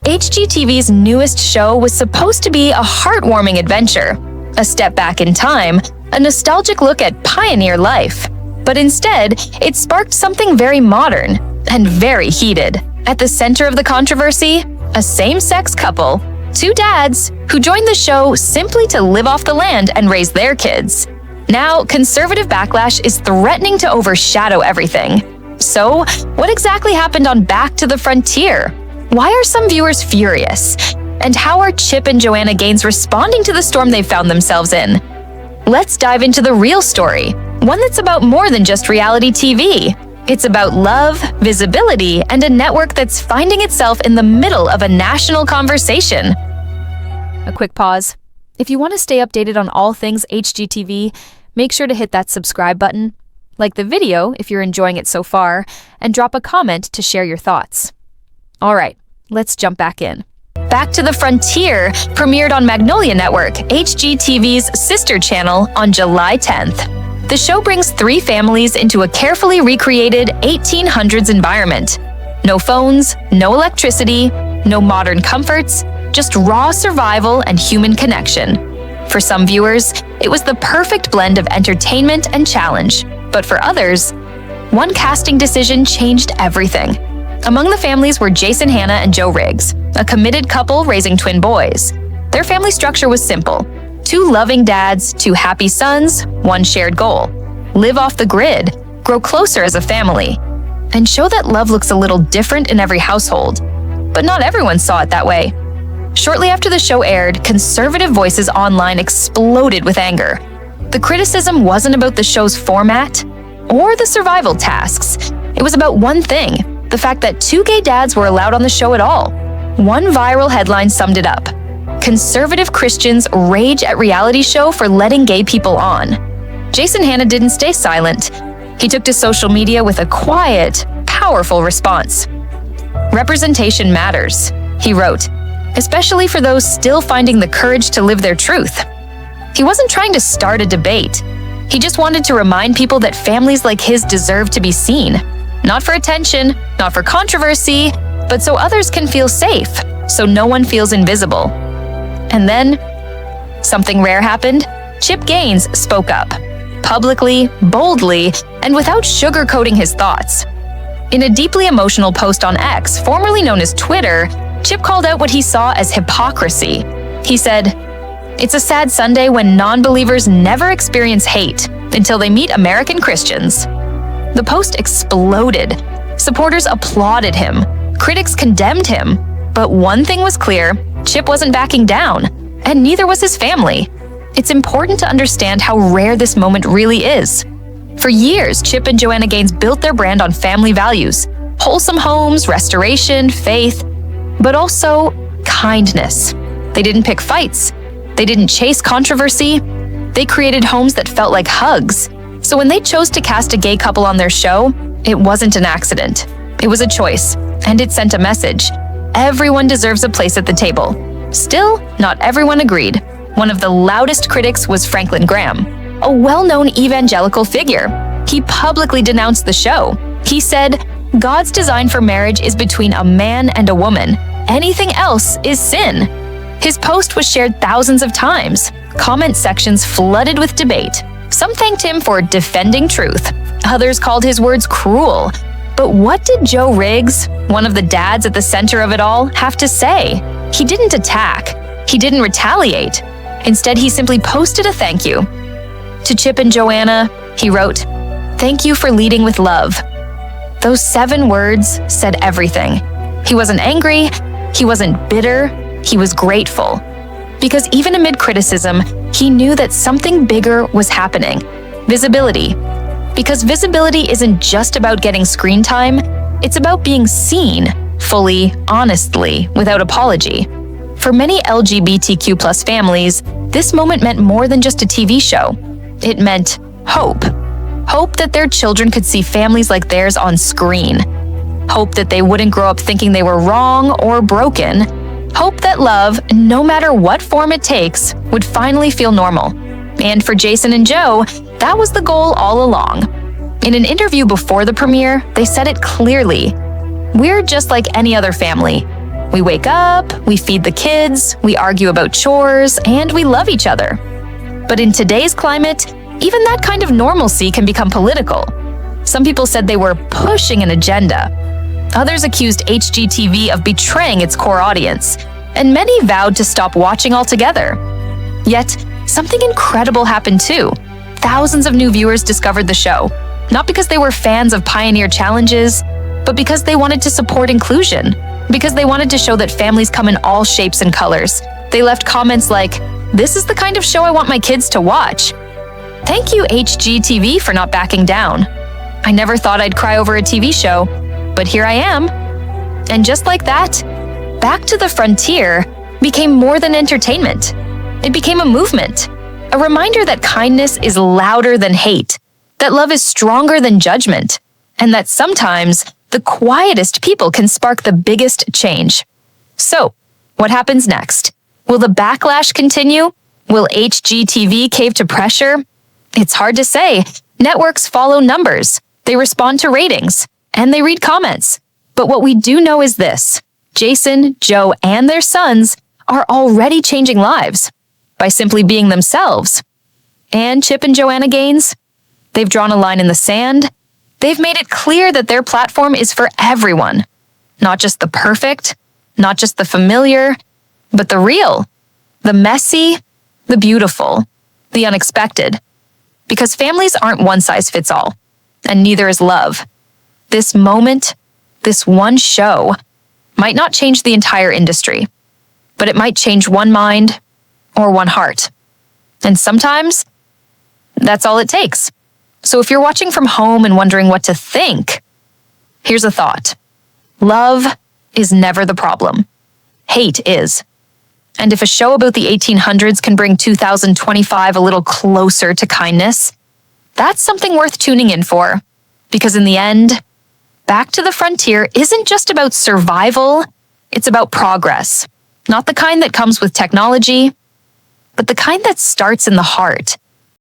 HGTV's newest show was supposed to be a heartwarming adventure, a step back in time, a nostalgic look at pioneer life. But instead, it sparked something very modern and very heated. At the center of the controversy, a same-sex couple, two dads, who joined the show simply to live off the land and raise their kids. Now, conservative backlash is threatening to overshadow everything. So, what exactly happened on Back to the Frontier? Why are some viewers furious? And how are Chip and Joanna Gaines responding to the storm they found themselves in? Let's dive into the real story, one that's about more than just reality TV. It's about love, visibility, and a network that's finding itself in the middle of a national conversation. A quick pause. If you want to stay updated on all things HGTV, make sure to hit that subscribe button, like the video if you're enjoying it so far, and drop a comment to share your thoughts. All right, let's jump back in. Back to the Frontier premiered on Magnolia Network, HGTV's sister channel, on July 10th. The show brings three families into a carefully recreated 1800s environment. No phones, no electricity, no modern comforts, just raw survival and human connection. For some viewers, it was the perfect blend of entertainment and challenge. But for others, one casting decision changed everything. Among the families were Jason Hanna and Joe Riggs, a committed couple raising twin boys. Their family structure was simple. Two loving dads, two happy sons, one shared goal. Live off the grid, grow closer as a family, and show that love looks a little different in every household. But not everyone saw it that way. Shortly after the show aired, conservative voices online exploded with anger. The criticism wasn't about the show's format or the survival tasks. It was about one thing: the fact that two gay dads were allowed on the show at all. One viral headline summed it up: conservative Christians rage at reality show for letting gay people on. Jason Hanna didn't stay silent. He took to social media with a quiet, powerful response. "Representation matters," he wrote, "especially for those still finding the courage to live their truth." He wasn't trying to start a debate. He just wanted to remind people that families like his deserve to be seen. Not for attention, not for controversy, but so others can feel safe, so no one feels invisible. And then, something rare happened. Chip Gaines spoke up, publicly, boldly, and without sugarcoating his thoughts. In a deeply emotional post on X, formerly known as Twitter, Chip called out what he saw as hypocrisy. He said, "It's a sad Sunday when non-believers never experience hate until they meet American Christians." The post exploded. Supporters applauded him. Critics condemned him. But one thing was clear: Chip wasn't backing down, and neither was his family. It's important to understand how rare this moment really is. For years, Chip and Joanna Gaines built their brand on family values: wholesome homes, restoration, faith, but also kindness. They didn't pick fights. They didn't chase controversy. They created homes that felt like hugs. So when they chose to cast a gay couple on their show, it wasn't an accident. It was a choice, and it sent a message. Everyone deserves a place at the table. Still, not everyone agreed. One of the loudest critics was Franklin Graham, a well-known evangelical figure. He publicly denounced the show. He said, "God's design for marriage is between a man and a woman. Anything else is sin." His post was shared thousands of times. Comment sections flooded with debate. Some thanked him for defending truth. Others called his words cruel. But what did Joe Riggs, one of the dads at the center of it all, have to say? He didn't attack. He didn't retaliate. Instead, he simply posted a thank you. To Chip and Joanna, he wrote, "Thank you for leading with love." Those 7 words said everything. He wasn't angry. He wasn't bitter. He was grateful. Because even amid criticism, he knew that something bigger was happening: visibility. Because visibility isn't just about getting screen time, it's about being seen, fully, honestly, without apology. For many LGBTQ+ families, this moment meant more than just a TV show. It meant hope. Hope that their children could see families like theirs on screen. Hope that they wouldn't grow up thinking they were wrong or broken. Hope that love, no matter what form it takes, would finally feel normal. And for Jason and Joe, that was the goal all along. In an interview before the premiere, they said it clearly: "We're just like any other family. We wake up, we feed the kids, we argue about chores, and we love each other. But in today's climate, even that kind of normalcy can become political. Some people said they were pushing an agenda. Others accused HGTV of betraying its core audience, and many vowed to stop watching altogether. Yet, something incredible happened too. Thousands of new viewers discovered the show, not because they were fans of pioneer challenges, but because they wanted to support inclusion, because they wanted to show that families come in all shapes and colors. They left comments like, "This is the kind of show I want my kids to watch." Thank you, HGTV, for not backing down. I never thought I'd cry over a TV show, but here I am. And just like that, Back to the Frontier became more than entertainment. It became a movement, a reminder that kindness is louder than hate, that love is stronger than judgment, and that sometimes the quietest people can spark the biggest change. So, what happens next? Will the backlash continue? Will HGTV cave to pressure? It's hard to say. Networks follow numbers, they respond to ratings, and they read comments. But what we do know is this: Jason, Joe, and their sons are already changing lives by simply being themselves. And Chip and Joanna Gaines, they've drawn a line in the sand. They've made it clear that their platform is for everyone. Not just the perfect, not just the familiar, but the real, the messy, the beautiful, the unexpected. Because families aren't one size fits all, and neither is love. This moment, this one show, might not change the entire industry, but it might change one mind or one heart. And sometimes, that's all it takes. So if you're watching from home and wondering what to think, here's a thought. Love is never the problem. Hate is. And if a show about the 1800s can bring 2025 a little closer to kindness, that's something worth tuning in for. Because in the end, Back to the Frontier isn't just about survival, it's about progress. Not the kind that comes with technology, but the kind that starts in the heart.